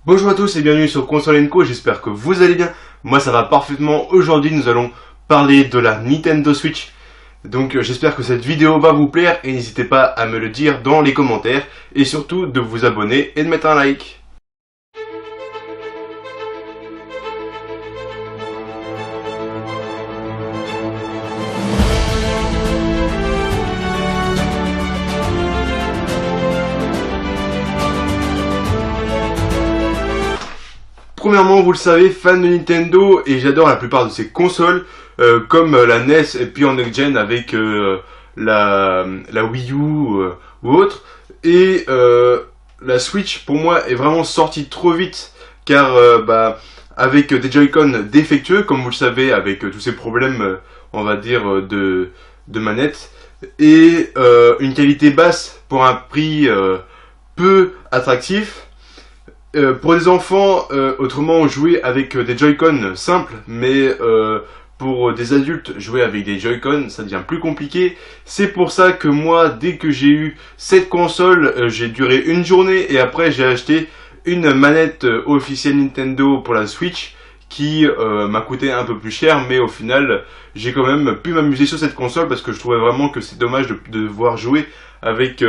Bonjour à tous et bienvenue sur Console & Co, j'espère que vous allez bien. Moi ça va parfaitement. Aujourd'hui nous allons parler de la Nintendo Switch. Donc j'espère que cette vidéo va vous plaire et n'hésitez pas à me le dire dans les commentaires. Et surtout de vous abonner et de mettre un like. Premièrement, vous le savez, fan de Nintendo et j'adore la plupart de ses consoles, comme la NES et puis en next gen avec la Wii U ou autre. Et la Switch pour moi est vraiment sortie trop vite car avec des Joy-Con défectueux, comme vous le savez, avec tous ces problèmes, on va dire, de manette, et une qualité basse pour un prix peu attractif. Pour les enfants, autrement jouer avec des Joy-Con simples, mais pour des adultes jouer avec des Joy-Con, ça devient plus compliqué. C'est pour ça que moi, dès que j'ai eu cette console, j'ai duré une journée et après j'ai acheté une manette officielle Nintendo pour la Switch qui m'a coûté un peu plus cher, mais au final j'ai quand même pu m'amuser sur cette console parce que je trouvais vraiment que c'est dommage de devoir jouer avec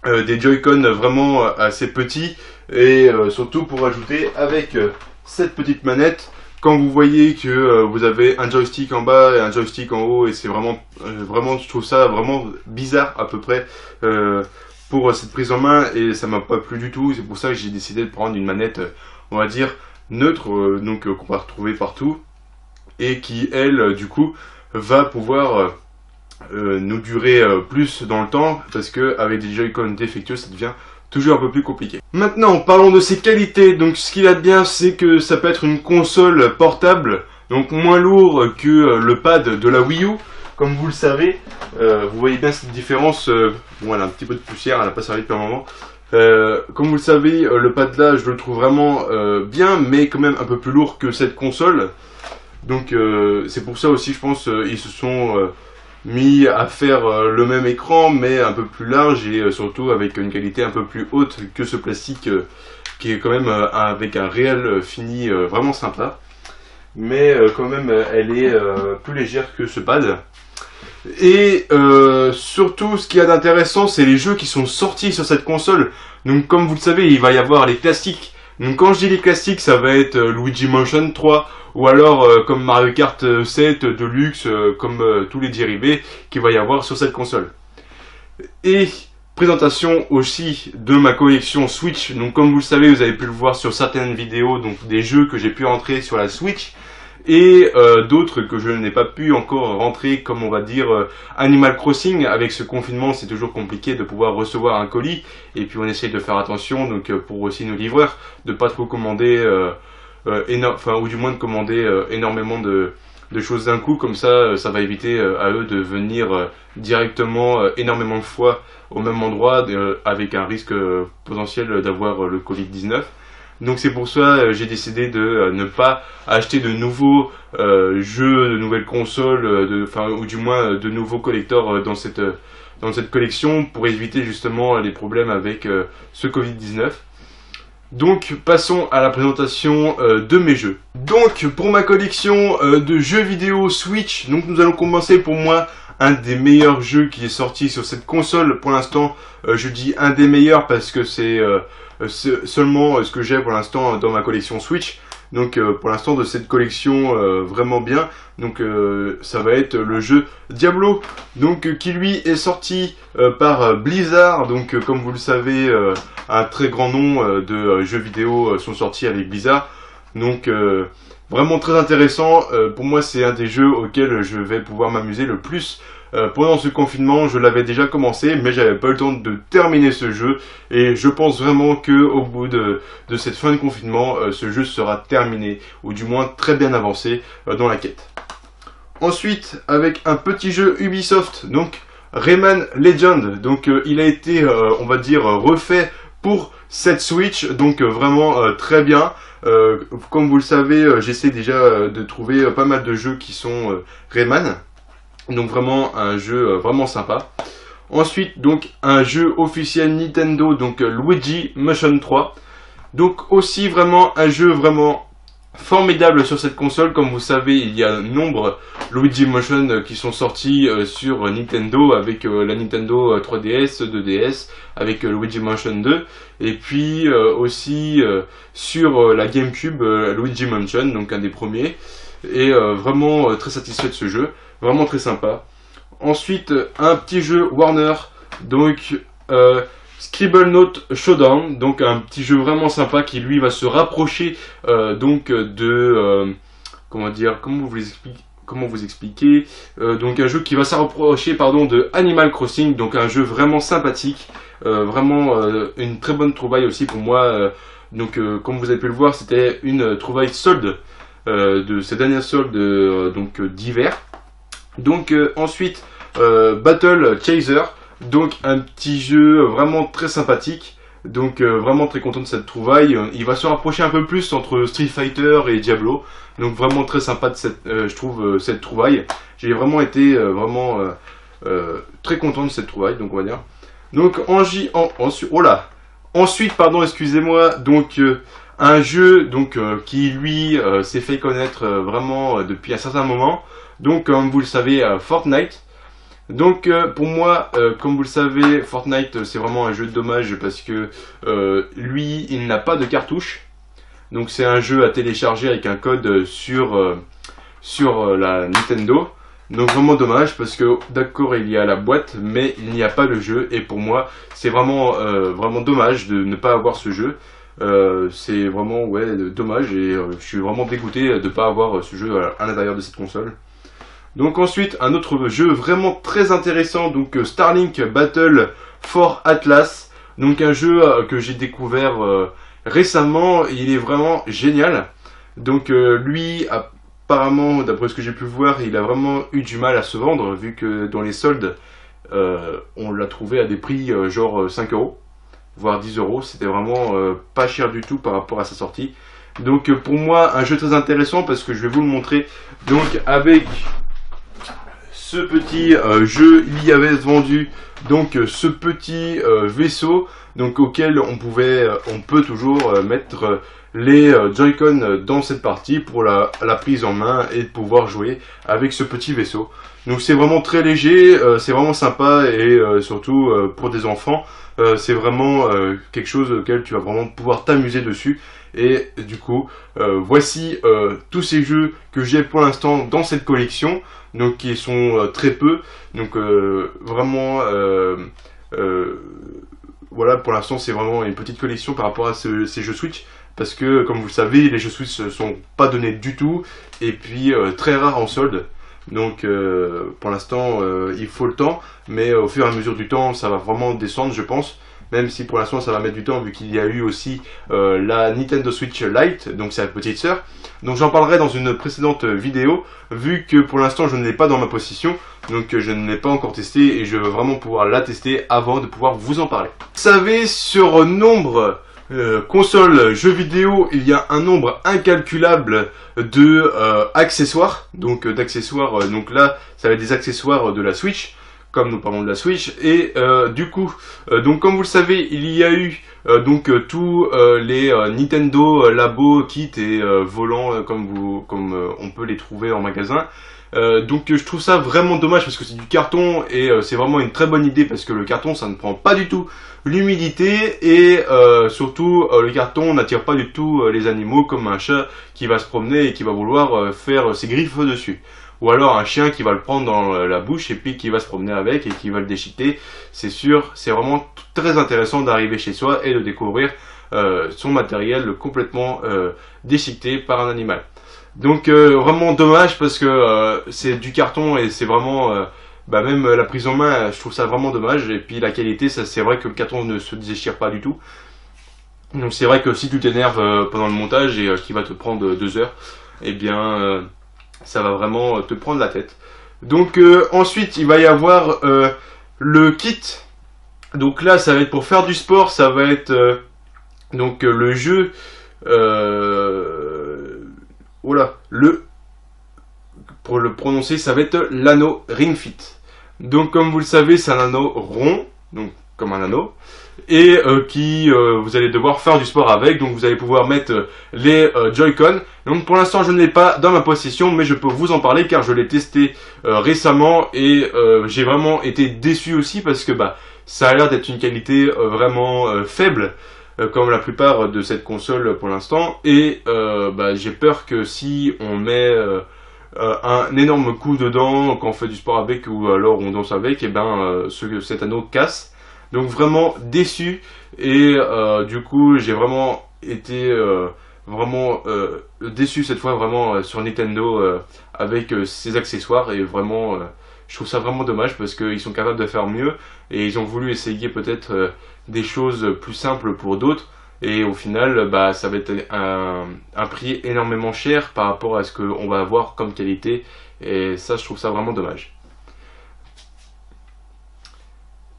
des Joy-Con vraiment assez petits. Et surtout pour ajouter avec cette petite manette, quand vous voyez que vous avez un joystick en bas et un joystick en haut, et c'est vraiment, je trouve ça vraiment bizarre à peu près pour cette prise en main, et ça m'a pas plu du tout. C'est pour ça que j'ai décidé de prendre une manette, on va dire, neutre, donc qu'on va retrouver partout, et qui, elle, du coup, va pouvoir nous durer plus dans le temps, parce que avec des Joy-Con défectueux, ça devient toujours un peu plus compliqué. Maintenant, parlons de ses qualités. Donc ce qu'il a de bien, c'est que ça peut être une console portable, donc moins lourd que le pad de la Wii U. Comme vous le savez, vous voyez bien cette différence. Bon, elle a un petit peu de poussière, elle n'a pas servi depuis un moment. Comme vous le savez, le pad là, je le trouve vraiment bien, mais quand même un peu plus lourd que cette console. Donc c'est pour ça aussi, je pense, ils se sont mis à faire le même écran mais un peu plus large et surtout avec une qualité un peu plus haute que ce plastique qui est quand même avec un réel fini vraiment sympa, mais quand même elle est plus légère que ce pad. Et surtout ce qu'il y a d'intéressant, c'est les jeux qui sont sortis sur cette console. Donc comme vous le savez, il va y avoir les classiques. Donc quand je dis les classiques, ça va être Luigi Mansion 3, ou alors comme Mario Kart 7 Deluxe, comme tous les dérivés qu'il va y avoir sur cette console. Et présentation aussi de ma collection Switch. Donc comme vous le savez, vous avez pu le voir sur certaines vidéos, donc des jeux que j'ai pu rentrer sur la Switch, et d'autres que je n'ai pas pu encore rentrer, comme on va dire Animal Crossing. Avec ce confinement, c'est toujours compliqué de pouvoir recevoir un colis, et puis on essaye de faire attention, donc pour aussi nos livreurs, de pas trop commander ou du moins de commander énormément de choses d'un coup, comme ça ça va éviter à eux de venir directement énormément de fois au même endroit avec un risque potentiel d'avoir le Covid-19. Donc c'est pour ça j'ai décidé de ne pas acheter de nouveaux jeux, de nouvelles consoles, ou du moins de nouveaux collectors dans cette collection, pour éviter justement les problèmes avec ce Covid-19. Donc passons à la présentation de mes jeux. Donc pour ma collection de jeux vidéo Switch, donc nous allons commencer pour moi un des meilleurs jeux qui est sorti sur cette console pour l'instant. Je dis un des meilleurs parce que c'est seulement ce que j'ai pour l'instant dans ma collection Switch. Donc pour l'instant de cette collection vraiment bien. Donc ça va être le jeu Diablo, donc qui lui est sorti par Blizzard. Donc comme vous le savez, un très grand nom de jeux vidéo sont sortis avec Blizzard. Donc vraiment très intéressant. Pour moi c'est un des jeux auxquels je vais pouvoir m'amuser le plus. Pendant ce confinement, je l'avais déjà commencé, mais j'avais pas eu le temps de terminer ce jeu, et je pense vraiment que au bout de cette fin de confinement, ce jeu sera terminé, ou du moins très bien avancé dans la quête. Ensuite, avec un petit jeu Ubisoft, donc Rayman Legend. Donc il a été, on va dire, refait pour cette Switch, donc vraiment très bien. Comme vous le savez, j'essaie déjà de trouver pas mal de jeux qui sont Rayman. Donc vraiment un jeu vraiment sympa. Ensuite donc un jeu officiel Nintendo, donc Luigi Mansion 3. Donc aussi vraiment un jeu vraiment formidable sur cette console. Comme vous savez, il y a nombre Luigi Motion qui sont sortis sur Nintendo avec la Nintendo 3DS, 2DS, avec Luigi Motion 2, et puis aussi sur la GameCube Luigi Mansion, donc un des premiers, et vraiment très satisfait de ce jeu, vraiment très sympa. Ensuite, un petit jeu Warner, donc Scribblenauts Showdown, donc un petit jeu vraiment sympa qui lui va se rapprocher donc de comment dire, comment vous expliquer, donc un jeu qui va se rapprocher pardon de Animal Crossing, donc un jeu vraiment sympathique, vraiment une très bonne trouvaille aussi pour moi. Donc comme vous avez pu le voir, c'était une trouvaille solde de ces dernières soldes donc d'hiver. Donc ensuite Battle Chaser, donc un petit jeu vraiment très sympathique. Donc vraiment très content de cette trouvaille. Il va se rapprocher un peu plus entre Street Fighter et Diablo. Donc vraiment très sympa de cette, je trouve cette trouvaille. J'ai vraiment été très content de cette trouvaille, donc on va dire. Donc ensuite pardon, excusez-moi. Donc un jeu donc qui lui s'est fait connaître vraiment depuis un certain moment. Donc comme vous le savez, Fortnite. Donc pour moi, comme vous le savez, Fortnite c'est vraiment un jeu de dommage parce que lui il n'a pas de cartouche. Donc c'est un jeu à télécharger avec un code sur la Nintendo. Donc vraiment dommage parce que d'accord il y a la boîte mais il n'y a pas le jeu. Et pour moi c'est vraiment, vraiment dommage de ne pas avoir ce jeu. C'est vraiment ouais, dommage et je suis vraiment dégoûté de ne pas avoir ce jeu à l'intérieur de cette console. Donc ensuite un autre jeu vraiment très intéressant, donc Starlink Battle for Atlas, donc un jeu que j'ai découvert récemment. Il est vraiment génial. Donc lui apparemment d'après ce que j'ai pu voir il a vraiment eu du mal à se vendre vu que dans les soldes on l'a trouvé à des prix genre 5 euros voire 10 euros, c'était vraiment pas cher du tout par rapport à sa sortie. Donc pour moi un jeu très intéressant parce que je vais vous le montrer. Donc avec ce petit jeu, il y avait vendu donc ce petit vaisseau donc auquel on peut toujours mettre les Joy-Con dans cette partie pour la prise en main et de pouvoir jouer avec ce petit vaisseau. Donc c'est vraiment très léger, c'est vraiment sympa et surtout pour des enfants, c'est vraiment quelque chose auquel tu vas vraiment pouvoir t'amuser dessus. Et du coup, voici tous ces jeux que j'ai pour l'instant dans cette collection, donc qui sont très peu. Donc vraiment, voilà, pour l'instant c'est vraiment une petite collection par rapport à ces jeux Switch. Parce que, comme vous le savez, les jeux Switch ne sont pas donnés du tout, et puis très rares en solde. Donc pour l'instant, il faut le temps, mais au fur et à mesure du temps, ça va vraiment descendre, je pense. Même si pour l'instant ça va mettre du temps vu qu'il y a eu aussi la Nintendo Switch Lite, donc c'est la petite sœur. Donc j'en parlerai dans une précédente vidéo, vu que pour l'instant je ne l'ai pas dans ma possession, donc je ne l'ai pas encore testé et je veux vraiment pouvoir la tester avant de pouvoir vous en parler. Vous savez, sur nombre console jeux vidéo, il y a un nombre incalculable de accessoires, donc d'accessoires, donc là ça va être des accessoires de la Switch, comme nous parlons de la Switch, et du coup, donc comme vous le savez, il y a eu donc tous les Nintendo Labo Kit et volants comme on peut les trouver en magasin. Donc je trouve ça vraiment dommage parce que c'est du carton et c'est vraiment une très bonne idée parce que le carton ça ne prend pas du tout l'humidité et surtout le carton n'attire pas du tout les animaux comme un chat qui va se promener et qui va vouloir faire ses griffes dessus. Ou alors un chien qui va le prendre dans la bouche et puis qui va se promener avec et qui va le déchiqueter. C'est sûr, c'est vraiment très intéressant d'arriver chez soi et de découvrir son matériel complètement déchiqueté par un animal. Donc vraiment dommage parce que c'est du carton et c'est vraiment... même la prise en main, je trouve ça vraiment dommage. Et puis la qualité, c'est vrai que le carton ne se déchire pas du tout. Donc c'est vrai que si tu t'énerves pendant le montage et qu'il va te prendre 2 heures, eh bien... ça va vraiment te prendre la tête. Donc ensuite il va y avoir le kit. Donc là ça va être pour faire du sport. Ça va être donc le jeu pour le prononcer ça va être l'anneau Ring Fit. Donc comme vous le savez c'est un anneau rond, donc comme un anneau, et qui vous allez devoir faire du sport avec. Donc vous allez pouvoir mettre les Joy-Con. Donc pour l'instant je ne l'ai pas dans ma possession, mais je peux vous en parler car je l'ai testé récemment et j'ai vraiment été déçu aussi parce que ça a l'air d'être une qualité vraiment faible. Comme la plupart de cette console pour l'instant, et j'ai peur que si on met un énorme coup dedans quand on fait du sport avec ou alors on danse avec, et cet anneau casse. Donc vraiment déçu, et du coup j'ai vraiment été déçu cette fois vraiment sur Nintendo avec ses accessoires, et vraiment je trouve ça vraiment dommage parce qu'ils sont capables de faire mieux et ils ont voulu essayer peut-être des choses plus simples pour d'autres, et au final ça va être un prix énormément cher par rapport à ce qu'on va avoir comme qualité, et ça je trouve ça vraiment dommage.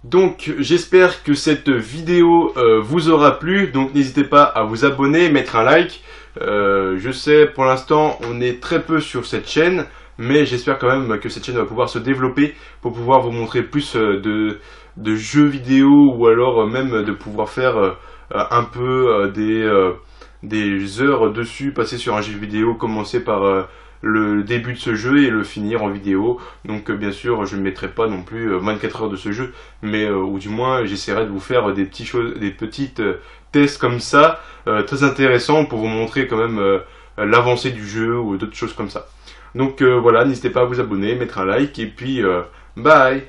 Donc j'espère que cette vidéo vous aura plu, donc n'hésitez pas à vous abonner, mettre un like. Je sais pour l'instant on est très peu sur cette chaîne, mais j'espère quand même que cette chaîne va pouvoir se développer pour pouvoir vous montrer plus de jeux vidéo, ou alors même de pouvoir faire un peu des heures dessus, passer sur un jeu vidéo, commencer par le début de ce jeu et le finir en vidéo. Donc bien sûr je ne mettrai pas non plus 24 heures de ce jeu, mais ou du moins j'essaierai de vous faire des petites tests comme ça, très intéressants pour vous montrer quand même l'avancée du jeu ou d'autres choses comme ça. Donc voilà, n'hésitez pas à vous abonner, mettre un like, et puis bye.